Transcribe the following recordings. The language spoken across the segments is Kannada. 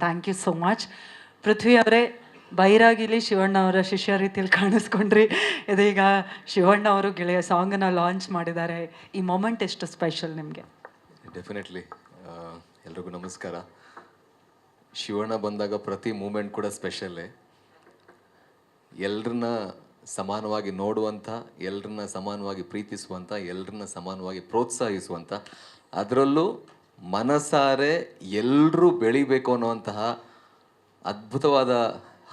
Thank you so much. Prithvi ಅವರೇ, ಬೈರಾಗಿಲಿ ಶಿವಣ್ಣ ಅವರ ಶಿಷ್ಯ ರೀತಿಯಲ್ಲಿ ಕಾಣಿಸ್ಕೊಂಡ್ರಿ. ಇದೀಗ ಶಿವಣ್ಣ ಅವರು ಗೆಳೆಯ ಸಾಂಗನ್ನು ಲಾಂಚ್ ಮಾಡಿದ್ದಾರೆ. ಈ ಮೊಮೆಂಟ್ ಎಷ್ಟು ಸ್ಪೆಷಲ್ ನಿಮಗೆ? ಡೆಫಿನೆಟ್ಲಿ. ಎಲ್ರಿಗೂ ನಮಸ್ಕಾರ. ಶಿವಣ್ಣ ಬಂದಾಗ ಪ್ರತಿ ಮೂಮೆಂಟ್ ಕೂಡ ಸ್ಪೆಷಲ್ಲೇ. ಎಲ್ರನ್ನ ಸಮಾನವಾಗಿ ನೋಡುವಂಥ, ಎಲ್ರನ್ನ ಸಮಾನವಾಗಿ ಪ್ರೀತಿಸುವಂಥ, ಎಲ್ರನ್ನ ಸಮಾನವಾಗಿ ಪ್ರೋತ್ಸಾಹಿಸುವಂಥ, ಅದರಲ್ಲೂ ಮನಸಾರೆ ಎಲ್ಲರೂ ಬೆಳಿಬೇಕು ಅನ್ನುವಂತಹ ಅದ್ಭುತವಾದ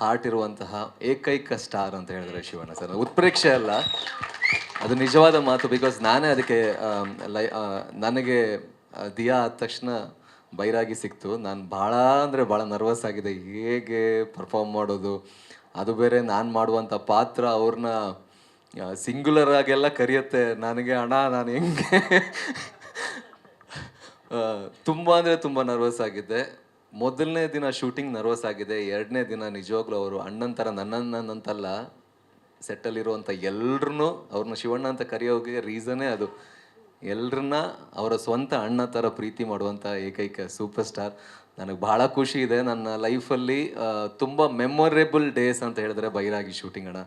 ಹಾರ್ಟ್ ಇರುವಂತಹ ಏಕೈಕ ಸ್ಟಾರ್ ಅಂತ ಹೇಳಿದ್ರೆ ಶಿವಣ್ಣ ಸರ್. ಉತ್ಪ್ರೇಕ್ಷೆ ಅಲ್ಲ, ಅದು ನಿಜವಾದ ಮಾತು. ಬಿಕಾಸ್ ನಾನೇ ಅದಕ್ಕೆ ನನಗೆ ದಿಯಾ ಆದ ತಕ್ಷಣ ಬೈರಾಗಿ ಸಿಕ್ತು. ನಾನು ಭಾಳ ಅಂದರೆ ಭಾಳ ನರ್ವಸ್ ಆಗಿದೆ, ಹೇಗೆ ಪರ್ಫಾರ್ಮ್ ಮಾಡೋದು. ಅದು ಬೇರೆ ನಾನು ಮಾಡುವಂಥ ಪಾತ್ರ ಅವ್ರನ್ನ ಸಿಂಗ್ಯುಲರ್ ಆಗೆಲ್ಲ ಕರೆಯುತ್ತೆ ನನಗೆ. ಅಣ್ಣ ನಾನು ಹೆಂಗೆ ತುಂಬ ಅಂದರೆ ತುಂಬ ನರ್ವಸ್ ಆಗಿದ್ದೆ. ಮೊದಲನೇ ದಿನ ಶೂಟಿಂಗ್ ನರ್ವಸ್ ಆಗಿದೆ. ಎರಡನೇ ದಿನ ನಿಜವಾಗ್ಲೂ ಅವರು ಅಣ್ಣನ ಥರ ನನ್ನಂತಲ್ಲ, ಸೆಟ್ಟಲ್ಲಿರುವಂಥ ಎಲ್ರೂ ಅವ್ರನ್ನ ಶಿವಣ್ಣ ಅಂತ ಕರೆಯೋಗೆ ರೀಸನ್ನೇ ಅದು. ಎಲ್ರನ್ನ ಅವರ ಸ್ವಂತ ಅಣ್ಣ ಥರ ಪ್ರೀತಿ ಮಾಡುವಂಥ ಏಕೈಕ ಸೂಪರ್ ಸ್ಟಾರ್. ನನಗೆ ಭಾಳ ಖುಷಿ ಇದೆ. ನನ್ನ ಲೈಫಲ್ಲಿ ತುಂಬ ಮೆಮೊರೇಬಲ್ ಡೇಸ್ ಅಂತ ಹೇಳಿದ್ರೆ ಬೈರಾಗಿ ಶೂಟಿಂಗ್ ಅಣ್ಣ.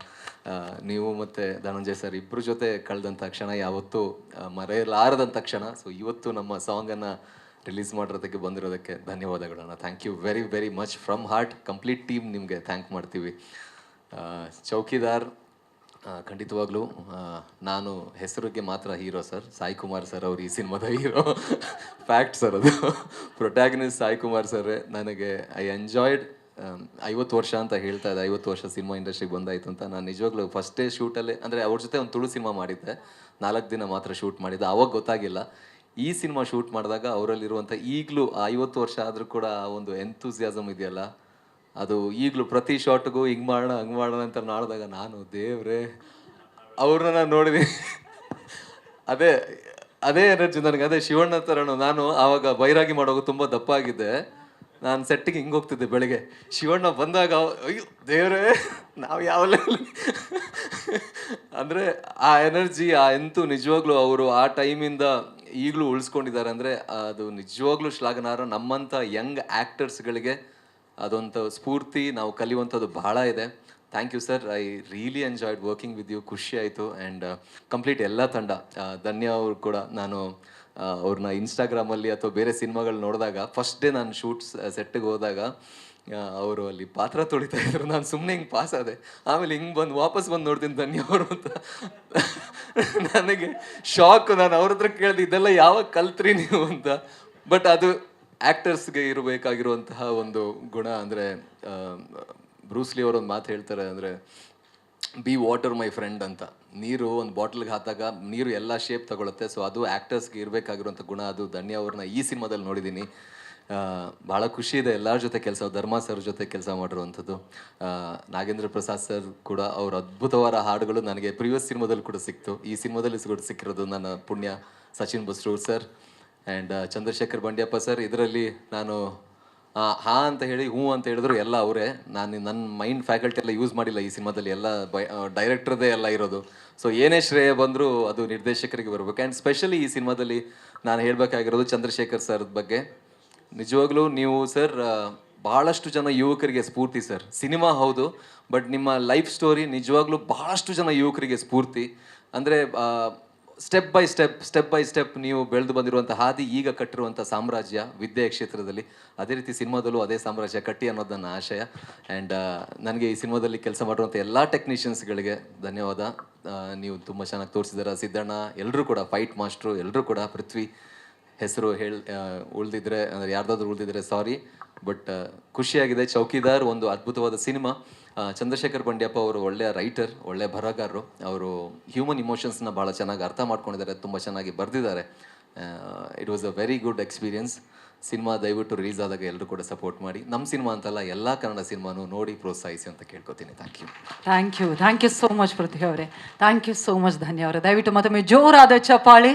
ನೀವು ಮತ್ತು ಧನಂಜಯ್ ಸರ್ ಇಬ್ಬರ ಜೊತೆ ಕಳೆದಂಥ ಕ್ಷಣ ಯಾವತ್ತೂ ಮರೆಯಲಾರದಂಥ ಕ್ಷಣ. ಸೊ ಇವತ್ತು ನಮ್ಮ ಸಾಂಗನ್ನು ರಿಲೀಸ್ ಮಾಡಿರೋದಕ್ಕೆ ಬಂದಿರೋದಕ್ಕೆ ಧನ್ಯವಾದಗಳಣ್ಣ. Thank you very very much from heart. Complete team ನಿಮಗೆ ಥ್ಯಾಂಕ್ ಮಾಡ್ತೀವಿ. ಚೌಕಿದಾರ್ ಖಂಡಿತವಾಗ್ಲೂ ನಾನು ಹೆಸರಿಗೆ ಮಾತ್ರ hero sir. Sai Kumar sir ಅವರು ಈ ಸಿನಿಮಾದ ಹೀರೋ. ಫ್ಯಾಕ್ಟ್ ಸರ್ ಅದು. Protagonist Sai Kumar sir. ನನಗೆ ಐ ಎಂಜಾಯ್ಡ್. 50 ವರ್ಷ ಅಂತ ಹೇಳ್ತಾ ಇದೆ, 50 ವರ್ಷ ಸಿನಿಮಾ ಇಂಡಸ್ಟ್ರಿಗೆ ಬಂದಾಯಿತು ಅಂತ. ನಾನು ನಿಜವಾಗ್ಲೂ ಫಸ್ಟ್ ಡೇ ಶೂಟಲ್ಲೇ, ಅಂದರೆ ಅವ್ರ ಜೊತೆ ಒಂದು ತುಳು ಸಿನಿಮಾ ಮಾಡಿದ್ದೆ, 4 ದಿನ ಮಾತ್ರ ಶೂಟ್ ಮಾಡಿದ್ದೆ. ಆವಾಗ ಗೊತ್ತಾಗಿಲ್ಲ. ಈ ಸಿನಿಮಾ ಶೂಟ್ ಮಾಡಿದಾಗ ಅವರಲ್ಲಿರುವಂಥ ಈಗಲೂ 50 ವರ್ಷ ಆದರೂ ಕೂಡ ಒಂದು ಎಂಥೂಸಿಯಾಸಮ್ ಇದೆಯಲ್ಲ, ಅದು ಈಗಲೂ ಪ್ರತಿ ಶಾಟ್ಗೂ ಹಿಂಗೆ ಮಾಡೋಣ ಹಂಗೆ ಮಾಡೋಣ ಅಂತ ಮಾಡಿದಾಗ ನಾನು ದೇವ್ರೆ ಅವ್ರನ್ನ ನಾನು ನೋಡಿದ್ದೀನಿ. ಅದೇ ಎನರ್ಜಿ ನನಗೆ. ಅದೇ ಶಿವಣ್ಣ ಥರನು. ನಾನು ಆವಾಗ ಬೈರಾಗಿ ಮಾಡುವಾಗ ತುಂಬ ದಪ್ಪ ಆಗಿದ್ದೆ. ನಾನು ಸೆಟ್ಟಿಗೆ ಹಿಂಗೆ ಹೋಗ್ತಿದ್ದೆ ಬೆಳಗ್ಗೆ. ಶಿವಣ್ಣ ಬಂದಾಗ ಅಯ್ಯೋ ದೇವ್ರೆ ನಾವು ಯಾವ ಲೆವೆಲ್ ಅಂದರೆ ಆ ಎನರ್ಜಿ, ಆ ಎಂತೂ ನಿಜವಾಗ್ಲೂ ಅವರು ಆ ಟೈಮಿಂದ ಈಗಲೂ ಉಳಿಸ್ಕೊಂಡಿದ್ದಾರೆ. ಅಂದರೆ ಅದು ನಿಜವಾಗ್ಲೂ ಶ್ಲಾಘನಾರ್ಹ. ನಮ್ಮಂಥ ಯಂಗ್ ಆ್ಯಕ್ಟರ್ಸ್ಗಳಿಗೆ ಅದೊಂದು ಸ್ಫೂರ್ತಿ, ನಾವು ಕಲಿಯುವಂಥದ್ದು ಬಹಳ ಇದೆ. Thank you sir. I really enjoyed working with you. ಖುಷಿ ಆಯಿತು. ಆ್ಯಂಡ್ ಕಂಪ್ಲೀಟ್ ಎಲ್ಲ ತಂಡ, ಧನ್ಯ ಅವರು ಕೂಡ. ನಾನು ಅವ್ರನ್ನ ಇನ್ಸ್ಟಾಗ್ರಾಮಲ್ಲಿ ಅಥವಾ ಬೇರೆ ಸಿನಿಮಾಗಳು ನೋಡಿದಾಗ, ಫಸ್ಟ್ ಡೇ ನಾನು ಶೂಟ್ಸ್ ಸೆಟ್ಟಿಗೆ ಹೋದಾಗ ಅವರು ಅಲ್ಲಿ ಪಾತ್ರ ತೊಳಿತಾ ಇದ್ರು. ನಾನು ಸುಮ್ಮನೆ ಹಿಂಗೆ ಪಾಸ್ ಆದೆ. ಆಮೇಲೆ ಹಿಂಗೆ ವಾಪಸ್ ಬಂದು ನೋಡ್ತೀನಿ ಧನ್ಯ ಅವರು ಅಂತ. ನನಗೆ ಶಾಕ್. ನಾನು ಅವ್ರ ಹತ್ರ ಕೇಳಿದೆ, ಇದೆಲ್ಲ ಯಾವಾಗ ಕಲ್ತ್ರಿ ನೀವು ಅಂತ. ಬಟ್ ಅದು ಆ್ಯಕ್ಟರ್ಸ್ಗೆ ಇರಬೇಕಾಗಿರುವಂತಹ ಒಂದು ಗುಣ. ಅಂದರೆ ಬ್ರೂಸ್ಲಿ ಅವರೊಂದು ಮಾತು ಹೇಳ್ತಾರೆ, ಅಂದರೆ ಬಿ ವಾಟರ್ ಮೈ ಫ್ರೆಂಡ್ ಅಂತ. ನೀರು ಒಂದು ಬಾಟ್ಲಿಗೆ ಹಾಕಿದಾಗ ನೀರು ಎಲ್ಲ ಶೇಪ್ ತಗೊಳುತ್ತೆ. ಸೊ ಅದು ಆ್ಯಕ್ಟರ್ಸ್ಗೆ ಇರಬೇಕಾಗಿರುವಂಥ ಗುಣ. ಅದು ಧನ್ಯ ಅವ್ರನ್ನ ಈ ಸಿನಿಮಾದಲ್ಲಿ ನೋಡಿದ್ದೀನಿ. ಭಾಳ ಖುಷಿ ಇದೆ ಎಲ್ಲರ ಜೊತೆ ಕೆಲಸ. ಧರ್ಮ ಸರ್ ಜೊತೆ ಕೆಲಸ ಮಾಡಿರುವಂಥದ್ದು. ನಾಗೇಂದ್ರ ಪ್ರಸಾದ್ ಸರ್ ಕೂಡ ಅವ್ರ ಅದ್ಭುತವಾದ ಹಾಡುಗಳು ನನಗೆ ಪ್ರಿವಿಯಸ್ ಸಿನಿಮಾದಲ್ಲಿ ಕೂಡ ಸಿಕ್ತು. ಈ ಸಿನಿಮಾದಲ್ಲಿ ಸಿಕ್ಕಿರೋದು ನನ್ನ ಪುಣ್ಯ. Sachin Basrur sir and Chandrashekar Bandiyappa sir. ಇದರಲ್ಲಿ ನಾನು ಹಾ ಅಂತ ಹೇಳಿ ಹ್ಞೂ ಅಂತ ಹೇಳಿದ್ರು ಎಲ್ಲ ಅವರೇ. ನಾನು ನನ್ನ ಮೈಂಡ್ ಫ್ಯಾಕಲ್ಟಿ ಎಲ್ಲ ಯೂಸ್ ಮಾಡಿಲ್ಲ ಈ ಸಿನಿಮಾದಲ್ಲಿ. ಎಲ್ಲ ಡೈರೆಕ್ಟ್ರದೇ ಎಲ್ಲ ಇರೋದು. ಸೊ ಏನೇ ಶ್ರೇಯ ಬಂದರೂ ಅದು ನಿರ್ದೇಶಕರಿಗೆ ಬರಬೇಕು. ಆ್ಯಂಡ್ ಸ್ಪೆಷಲಿ ಈ ಸಿನಿಮಾದಲ್ಲಿ ನಾನು ಹೇಳಬೇಕಾಗಿರೋದು ಚಂದ್ರಶೇಖರ್ ಸರ್ ಬಗ್ಗೆ. ನಿಜವಾಗ್ಲೂ ನೀವು ಸರ್ ಭಾಳಷ್ಟು ಜನ ಯುವಕರಿಗೆ ಸ್ಫೂರ್ತಿ ಸರ್. ಸಿನಿಮಾ ಹೌದು, ಬಟ್ ನಿಮ್ಮ ಲೈಫ್ ಸ್ಟೋರಿ ನಿಜವಾಗ್ಲೂ ಭಾಳಷ್ಟು ಜನ ಯುವಕರಿಗೆ ಸ್ಫೂರ್ತಿ. ಅಂದರೆ ಸ್ಟೆಪ್ ಬೈ ಸ್ಟೆಪ್ ನೀವು ಬೆಳೆದು ಬಂದಿರುವಂಥ ಹಾದಿ, ಈಗ ಕಟ್ಟಿರುವಂಥ ಸಾಮ್ರಾಜ್ಯ ವಿದ್ಯೆಯ ಕ್ಷೇತ್ರದಲ್ಲಿ, ಅದೇ ರೀತಿ ಸಿನಿಮಾದಲ್ಲೂ ಅದೇ ಸಾಮ್ರಾಜ್ಯ ಕಟ್ಟಿ ಅನ್ನೋದು ನನ್ನ ಆಶಯ. ಆ್ಯಂಡ್ ನನಗೆ ಈ ಸಿನಿಮಾದಲ್ಲಿ ಕೆಲಸ ಮಾಡಿರುವಂಥ ಎಲ್ಲ ಟೆಕ್ನಿಷಿಯನ್ಸ್ಗಳಿಗೆ ಧನ್ಯವಾದ. ನೀವು ತುಂಬ ಚೆನ್ನಾಗಿ ತೋರಿಸಿದಾರೆ. ಸಿದ್ದಣ್ಣ, ಎಲ್ಲರೂ ಕೂಡ, ಫೈಟ್ ಮಾಸ್ಟ್ರು ಎಲ್ಲರೂ ಕೂಡ. ಪೃಥ್ವಿ ಹೆಸರು ಉಳಿದಿದ್ರೆ, ಅಂದರೆ ಯಾರ್ದಾದ್ರೂ ಉಳಿದಿದ್ರೆ ಸಾರಿ, ಬಟ್ ಖುಷಿಯಾಗಿದೆ. ಚೌಕಿದಾರ್ ಒಂದು ಅದ್ಭುತವಾದ ಸಿನಿಮಾ. ಚಂದ್ರಶೇಖರ್ ಬಂಡ್ಯಪ್ಪ ಅವರು ಒಳ್ಳೆಯ ರೈಟರ್, ಒಳ್ಳೆಯ ಬರಹಗಾರರು. ಅವರು ಹ್ಯೂಮನ್ ಇಮೋಷನ್ಸ್ನ ಭಾಳ ಚೆನ್ನಾಗಿ ಅರ್ಥ ಮಾಡ್ಕೊಂಡಿದ್ದಾರೆ, ತುಂಬ ಚೆನ್ನಾಗಿ ಬರೆದಿದ್ದಾರೆ. It was a very good experience. Cinema ದಯವಿಟ್ಟು ರಿಲೀಸ್ ಆದಾಗ ಎಲ್ಲರೂ ಕೂಡ ಸಪೋರ್ಟ್ ಮಾಡಿ. ನಮ್ಮ ಸಿನಿಮಾ ಅಂತಲ್ಲ, ಎಲ್ಲ ಕನ್ನಡ ಸಿನಿಮಾನು ನೋಡಿ ಪ್ರೋತ್ಸಾಹಿಸಿ ಅಂತ ಕೇಳ್ಕೊತೀನಿ. Thank you so much Prithvi ಅವರೇ. ಥ್ಯಾಂಕ್ ಯು ಸೋ ಮಚ್ ಧನ್ಯ ಅವರೇ. ದಯವಿಟ್ಟು ಮತ್ತೊಮ್ಮೆ ಜೋರಾದ ಚಪ್ಪಾಳೆ.